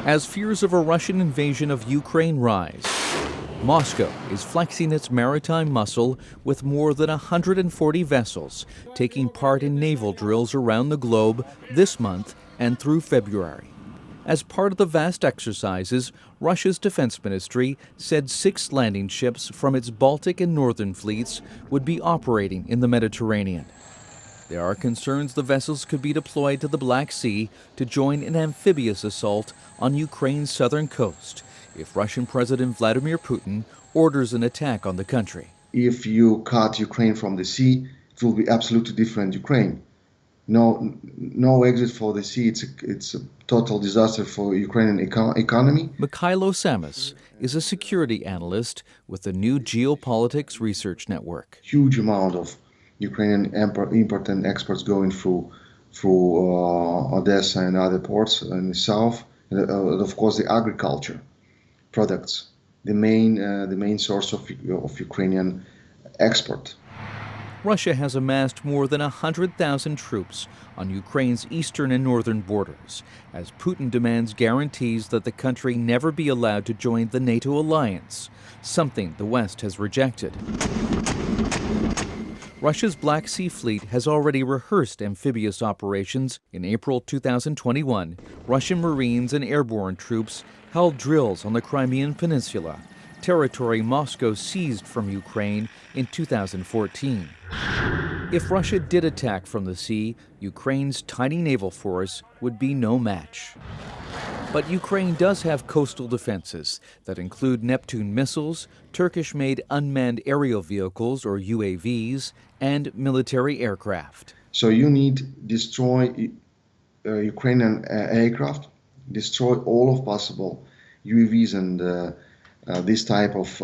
As fears of a Russian invasion of Ukraine rise, Moscow is flexing its maritime muscle with more than 140 vessels taking part in naval drills around the globe this month and through February. As part of the vast exercises, Russia's defense ministry said 6 landing ships from its Baltic and Northern fleets would be operating in the Mediterranean. There are concerns the vessels could be deployed to the Black Sea to join an amphibious assault on Ukraine's southern coast if Russian President Vladimir Putin orders an attack on the country. If you cut Ukraine from the sea, it will be absolutely different Ukraine. No exit for the sea. It's a total disaster for Ukrainian economy. Mykhaylo Samus is a security analyst with the new Geopolitics Research Network. Huge amount of Ukrainian import and exports going through Odessa and other ports in the south. And of course, the agriculture products, the main source of Ukrainian export. Russia has amassed more than 100,000 troops on Ukraine's eastern and northern borders, as Putin demands guarantees that the country never be allowed to join the NATO alliance, something the West has rejected. Russia's Black Sea Fleet has already rehearsed amphibious operations. In April 2021, Russian Marines and airborne troops held drills on the Crimean Peninsula, territory Moscow seized from Ukraine in 2014. If Russia did attack from the sea, Ukraine's tiny naval force would be no match. But Ukraine does have coastal defenses that include Neptune missiles, Turkish-made unmanned aerial vehicles, or UAVs, and military aircraft. So you need to destroy Ukrainian aircraft, destroy all of possible UAVs and this type of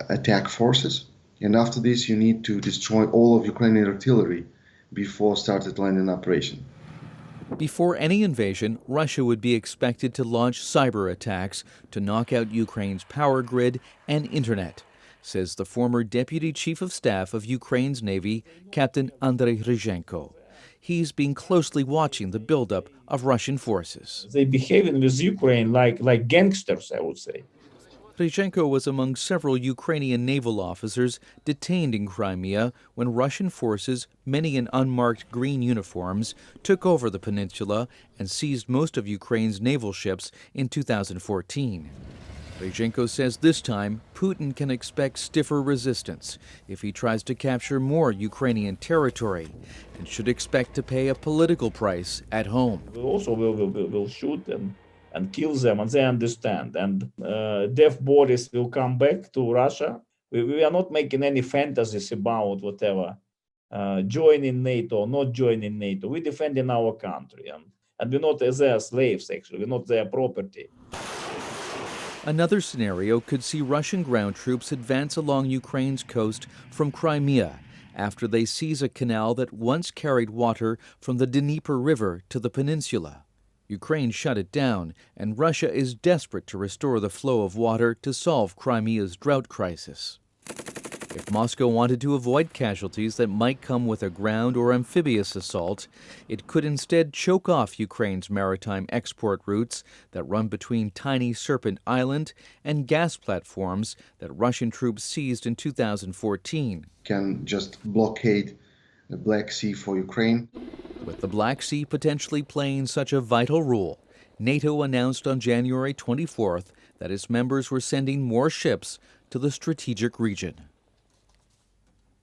attack forces. And after this, you need to destroy all of Ukrainian artillery before started landing operation. Before any invasion, Russia would be expected to launch cyber attacks to knock out Ukraine's power grid and internet, says the former Deputy Chief of Staff of Ukraine's Navy, Captain Andrei Ryzhenko. He's been closely watching the buildup of Russian forces. They behaving with Ukraine like gangsters, I would say. Ryzhenko was among several Ukrainian naval officers detained in Crimea when Russian forces, many in unmarked green uniforms, took over the peninsula and seized most of Ukraine's naval ships in 2014. Ryzhenko says this time Putin can expect stiffer resistance if he tries to capture more Ukrainian territory and should expect to pay a political price at home. We also will shoot and kill them, and they understand. And deaf bodies will come back to Russia. We are not making any fantasies about whatever, joining NATO or not joining NATO. We're defending our country, and we're not their slaves, actually. We're not their property. Another scenario could see Russian ground troops advance along Ukraine's coast from Crimea after they seize a canal that once carried water from the Dnieper River to the peninsula. Ukraine shut it down, and Russia is desperate to restore the flow of water to solve Crimea's drought crisis. If Moscow wanted to avoid casualties that might come with a ground or amphibious assault, it could instead choke off Ukraine's maritime export routes that run between tiny Serpent Island and gas platforms that Russian troops seized in 2014. Can just blockade the Black Sea for Ukraine. With the Black Sea potentially playing such a vital role, NATO announced on January 24th that its members were sending more ships to the strategic region.